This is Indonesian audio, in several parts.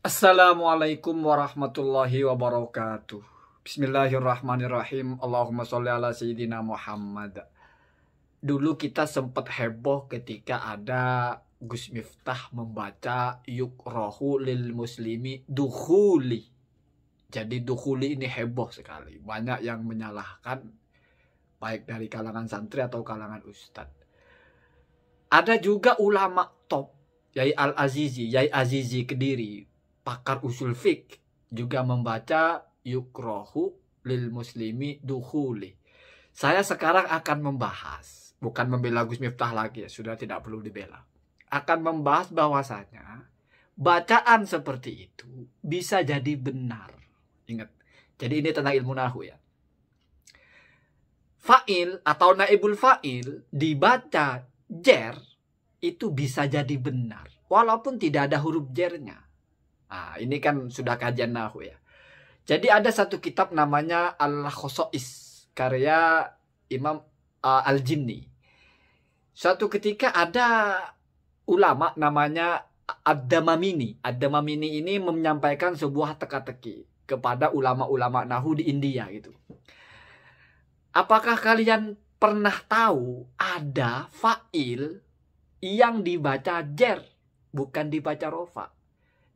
Assalamualaikum warahmatullahi wabarakatuh. Bismillahirrahmanirrahim. Allahumma sholli ala sayyidina Muhammad. Dulu kita sempat heboh ketika ada Gus Miftah membaca yukrohu lil muslimi dukhuli. Jadi dukhuli ini heboh sekali. Banyak yang menyalahkan, baik dari kalangan santri atau kalangan ustadz. Ada juga ulama top, Yai Azizi Kediri, pakar usul fiqh, juga membaca yukrohu lil muslimi dukhuli. Saya sekarang akan membahas, bukan membela Gus Miftah lagi, sudah tidak perlu dibela. Akan membahas bahwasanya bacaan seperti itu bisa jadi benar. Ingat, jadi ini tentang ilmu nahu ya. Fa'il atau naibul fa'il dibaca jer itu bisa jadi benar walaupun tidak ada huruf jernya. Nah, ini kan sudah kajian nahu ya. Jadi ada satu kitab namanya Al-Khosois karya Imam Al-Jinni. Suatu ketika ada ulama namanya Ad-Damamini. Ad-Damamini ini menyampaikan sebuah teka-teki kepada ulama-ulama nahu di India gitu. Apakah kalian pernah tahu ada fa'il yang dibaca jer, bukan dibaca rofa?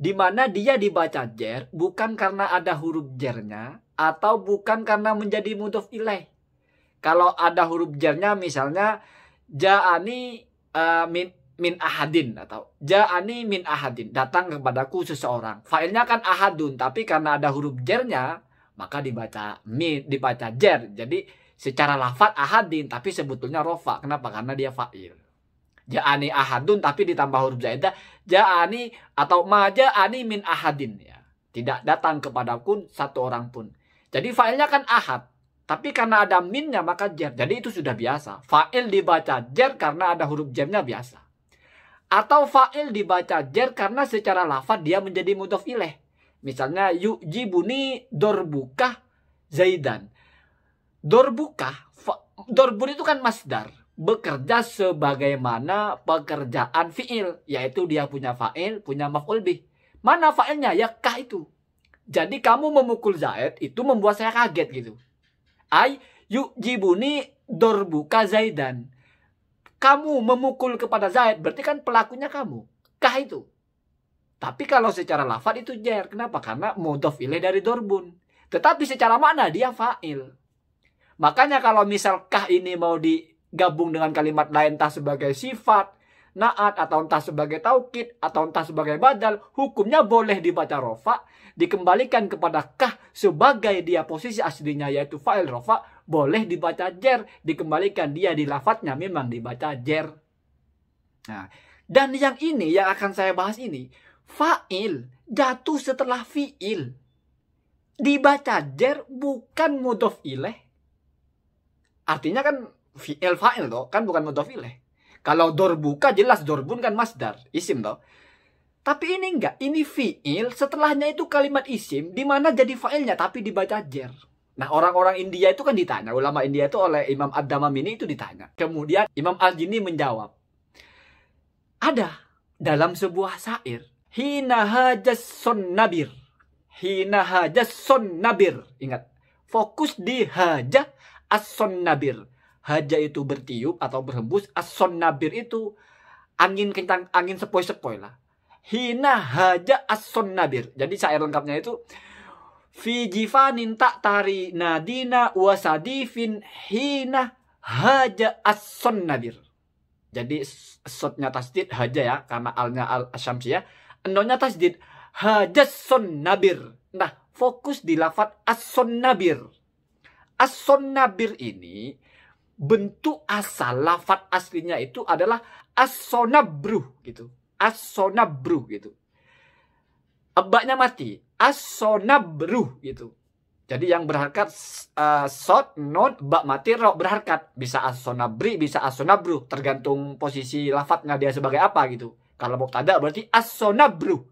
Di mana dia dibaca jer bukan karena ada huruf jernya atau bukan karena menjadi mudhof ilaih. Kalau ada huruf jernya misalnya ja'ani min ahadin atau ja'ani min ahadin, datang kepadaku seseorang. Fa'ilnya kan ahadun, tapi karena ada huruf jernya maka dibaca jer. Jadi secara lafaz ahadin tapi sebetulnya rofa. Kenapa? Karena dia fa'il. Ja'ani ahadun tapi ditambah huruf zaidah ja'ani atau ma ja'ani min ahadin ya. Tidak datang kepadaku satu orang pun. Jadi fa'ilnya kan ahad, tapi karena ada minnya maka jer. Jadi itu sudah biasa. Fa'il dibaca jer karena ada huruf jernya biasa. Atau fa'il dibaca jer karena secara lafaz dia menjadi mudhof ilaih. Misalnya yu'jibuni dorbuka zaidan. Dorbun itu kan masdar, bekerja sebagaimana pekerjaan fi'il, yaitu dia punya fa'il, punya maf'ul bih. Mana fa'ilnya? Ya kah itu. Jadi kamu memukul Zaid itu membuat saya kaget gitu. Ay yu'jibuni dorbuka zaidan. Kamu memukul kepada Zaid berarti kan pelakunya kamu. Kah itu. Tapi kalau secara lafaz itu jer. Kenapa? Karena mudhof ilaih dari dorbun. Tetapi secara makna dia fa'il. Makanya kalau misal kah ini mau digabung dengan kalimat lain, entah sebagai sifat, naat, atau entah sebagai taukid, atau entah sebagai badal, hukumnya boleh dibaca rofa, dikembalikan kepada kah sebagai dia posisi aslinya yaitu fa'il rofa, boleh dibaca jer, dikembalikan dia di lafadznya memang dibaca jer. Nah, dan yang ini yang akan saya bahas ini, fa'il jatuh setelah fi'il. Dibaca jer bukan mudhof ilaih. Artinya kan fi'il fa'il toh, kan bukan mudhof ilaih. Kalau dorbuka jelas dorbun kan masdar, isim toh. Tapi ini enggak, ini fi'il, setelahnya itu kalimat isim di mana jadi fa'ilnya tapi dibaca jer. Nah, orang-orang India itu kan ditanya, ulama India itu oleh Imam Ad-Damamini itu ditanya. Kemudian Imam Al-Jinni menjawab. Ada dalam sebuah syair, hina hajasson nabir. Hina hajasson nabir. Ingat, fokus di haja as-son nabir. Haja itu bertiup atau berhembus. As-son nabir itu angin kencang, angin sepoi-sepoi lah. Hina haja as-son nabir. Jadi syair lengkapnya itu fi jifanin tak tari nadina wasadifin hina haja as-son nabir. Jadi sotnya tasdid haja ya, karena alnya al-syamsiyah. Endonya tasdid haja son nabir. Nah, fokus di lafaz as-son nabir. As-son nabir ini bentuk asal lafaz aslinya itu adalah as-sonabruh gitu. As-sonabruh gitu. Ebaknya mati. As-sonabruh gitu. Jadi yang berharkat sod, non, bak mati, ro berharkat. Bisa as-sonabri, bisa as-sonabruh. Tergantung posisi lafaznya dia sebagai apa gitu. Kalau mubtada berarti as-sonabruh.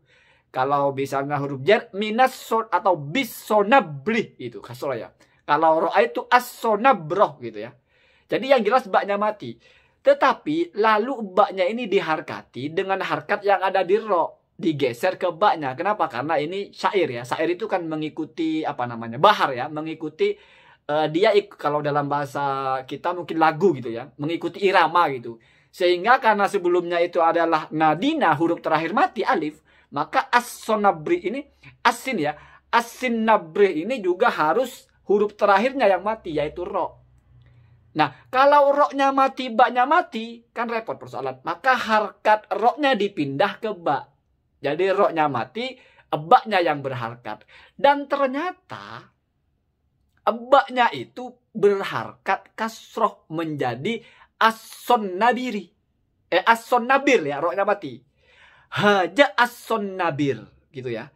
Kalau misalnya huruf jar minas son atau bis sonabri itu kasroh ya. Kalau ro'a itu as-sonabroh gitu ya. Jadi yang jelas baknya mati. Tetapi lalu baknya ini diharkati dengan harkat yang ada di ro. digeser ke baknya. Kenapa? Karena ini syair ya. Syair itu kan mengikuti apa namanya? Bahar ya, mengikuti dia kalau dalam bahasa kita mungkin lagu gitu ya, mengikuti irama gitu. Sehingga karena sebelumnya itu adalah nadina, huruf terakhir mati alif, maka as-sonabri ini asin ya. Asin nabri ini juga harus huruf terakhirnya yang mati, yaitu ro. Nah, kalau ro-nya mati, baknya mati, kan repot persoalan. Maka harkat ro-nya dipindah ke bak. Jadi ro-nya mati, baknya yang berharkat. Dan ternyata baknya itu berharkat kasroh menjadi as-son nabiri. As-son nabir ya, ro-nya mati. Haja as-son nabir gitu ya.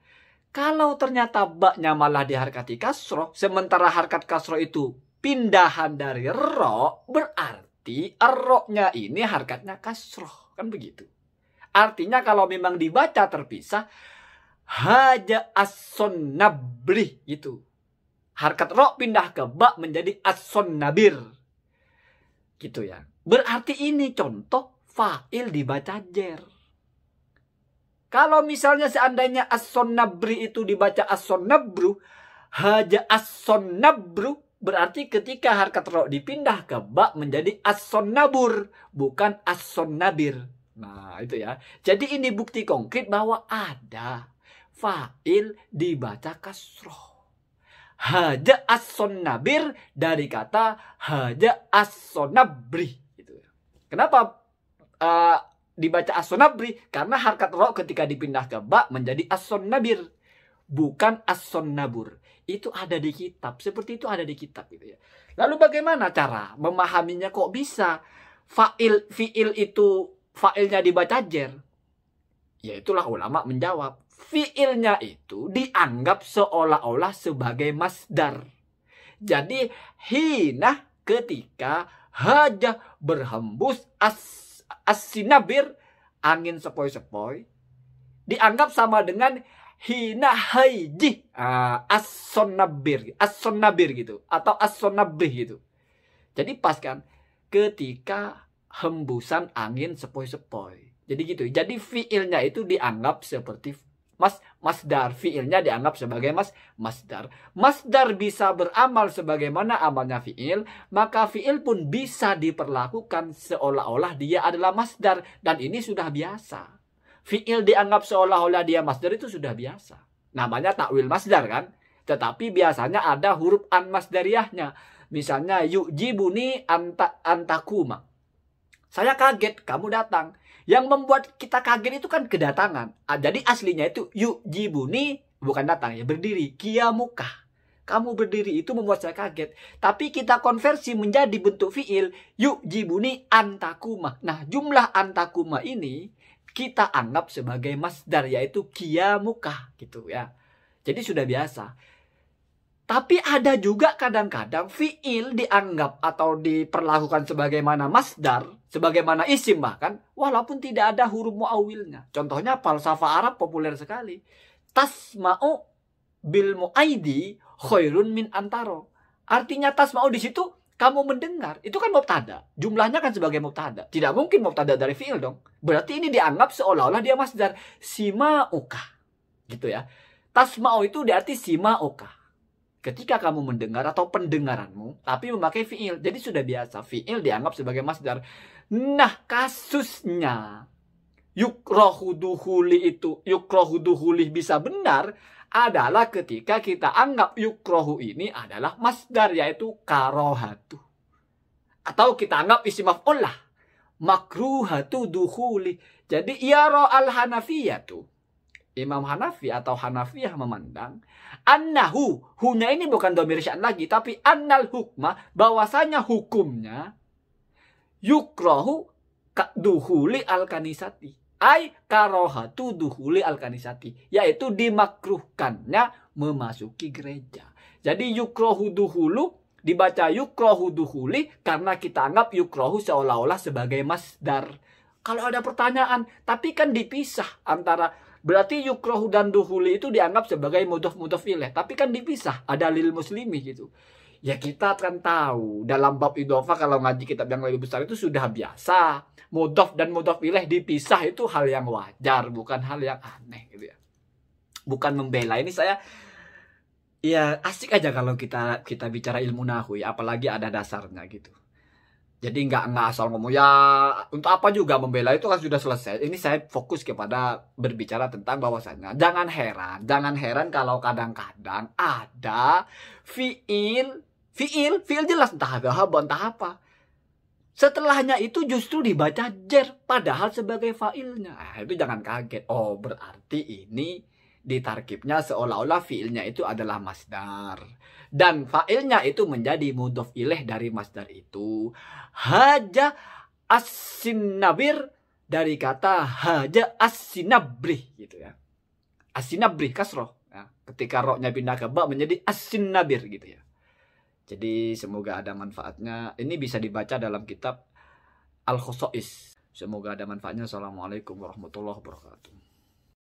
Kalau ternyata baknya malah diharkati kasroh, sementara harkat kasroh itu pindahan dari ro, berarti ro-nya ini harkatnya kasroh. Kan begitu. Artinya kalau memang dibaca terpisah, haja as-son nabri gitu. Harkat ro pindah ke bak menjadi as-son nabir. Gitu ya. Berarti ini contoh fa'il dibaca jer. Kalau misalnya seandainya as-son nabri itu dibaca as-son nabru, haja as-son nabru, berarti ketika harkat ro dipindah ke bak menjadi as-son nabur, bukan as-son nabir. Nah, itu ya. Jadi ini bukti konkret bahwa ada fa'il dibaca kasroh. Haja as-son nabir dari kata haja as-son nabri. Gitu. Kenapa dibaca as-son nabri? Karena harkat ro ketika dipindah ke ba menjadi as-son nabir, bukan as-son nabur. Itu ada di kitab, seperti itu ada di kitab gitu ya. Lalu bagaimana cara memahaminya, kok bisa fiil itu fa'ilnya dibaca jer? Ya itulah ulama menjawab, fiilnya itu dianggap seolah-olah sebagai masdar. Jadi hina ketika haja berhembus as-sinabir, angin sepoi-sepoi, dianggap sama dengan hina haiji as-son nabir gitu, atau as-son nabih gitu. Jadi pas kan ketika hembusan angin sepoi-sepoi. Jadi gitu. Jadi fiilnya itu dianggap seperti masdar. Fiilnya dianggap sebagai masdar. Masdar bisa beramal sebagaimana amalnya fiil, maka fiil pun bisa diperlakukan seolah-olah dia adalah masdar, dan ini sudah biasa. Fiil dianggap seolah-olah dia masdar itu sudah biasa. Namanya takwil masdar kan? Tetapi biasanya ada huruf an masdariyahnya. Misalnya yu'jibuni antakuma. Saya kaget kamu datang. Yang membuat kita kaget itu kan kedatangan. Jadi aslinya itu yu'jibuni, bukan datang ya, berdiri. Kiamuka. Kamu berdiri itu membuat saya kaget. Tapi kita konversi menjadi bentuk fiil yu'jibuni antakuma. Nah, jumlah antakuma ini kita anggap sebagai masdar, yaitu kiamuka gitu ya. Jadi sudah biasa. Tapi ada juga kadang-kadang fiil dianggap atau diperlakukan sebagaimana masdar, sebagaimana isim bahkan, walaupun tidak ada huruf muawilnya. Contohnya falsafah Arab populer sekali. Tasma'u bil mu'aidi khairun min antaro. Artinya tasma'u di situ kamu mendengar. Itu kan mubtada. Jumlahnya kan sebagai mubtada. Tidak mungkin mubtada dari fiil dong. Berarti ini dianggap seolah-olah dia masdar. Sima'uka. Gitu ya. Tasma'u itu diarti sima'uka. Ketika kamu mendengar atau pendengaranmu, tapi memakai fiil. Jadi sudah biasa. Fiil dianggap sebagai masdar. Nah, kasusnya yukrohu duhuli bisa benar adalah ketika kita anggap yukrohu ini adalah masdar, yaitu karohatu. Atau kita anggap isim maf'ul lah. Makruhatu duhuli. Jadi yara al-hanafiyatu. Imam Hanafi atau Hanafiyah memandang annahu, hunya ini bukan dhamir sya'n lagi, tapi annal hukma, bahwasanya hukumnya yukrohu duhuli al-kanisati, ay karohatu duhuli al-kanisati, yaitu dimakruhkannya memasuki gereja. Jadi yukrohu duhulu dibaca yukrohu duhuli karena kita anggap yukrohu seolah-olah sebagai masdar. Kalau ada pertanyaan, tapi kan dipisah antara, berarti yukrohu dan duhuli itu dianggap sebagai mudhof ilaih, tapi kan dipisah, ada lil muslimi gitu. Ya kita kan tahu dalam bab idhofah kalau ngaji kitab yang lebih besar itu sudah biasa. Mudhof dan mudhof ilaih dipisah itu hal yang wajar, bukan hal yang aneh gitu ya. Bukan membela, ini saya ya asik aja kalau kita bicara ilmu nahwu ya, apalagi ada dasarnya gitu. Jadi nggak asal ngomong ya untuk apa juga membela, itu kan sudah selesai. Ini saya fokus kepada berbicara tentang bahwasannya jangan heran kalau kadang-kadang ada fiil jelas entah dhahaba entah apa. Setelahnya itu justru dibaca jer padahal sebagai fa'ilnya. Itu jangan kaget. Oh, berarti ini ditarkibnya seolah-olah fiilnya itu adalah masdar. Dan fa'ilnya itu menjadi mudhof ilaih dari masdar itu. Haja as-sinabir dari kata haja as-sinabrih gitu ya. As-sinabrih kasroh. Ya. Ketika roknya pindah ke ba menjadi as-sinabir gitu ya. Jadi semoga ada manfaatnya. Ini bisa dibaca dalam kitab Al-Khosois. Semoga ada manfaatnya. Assalamualaikum warahmatullahi wabarakatuh.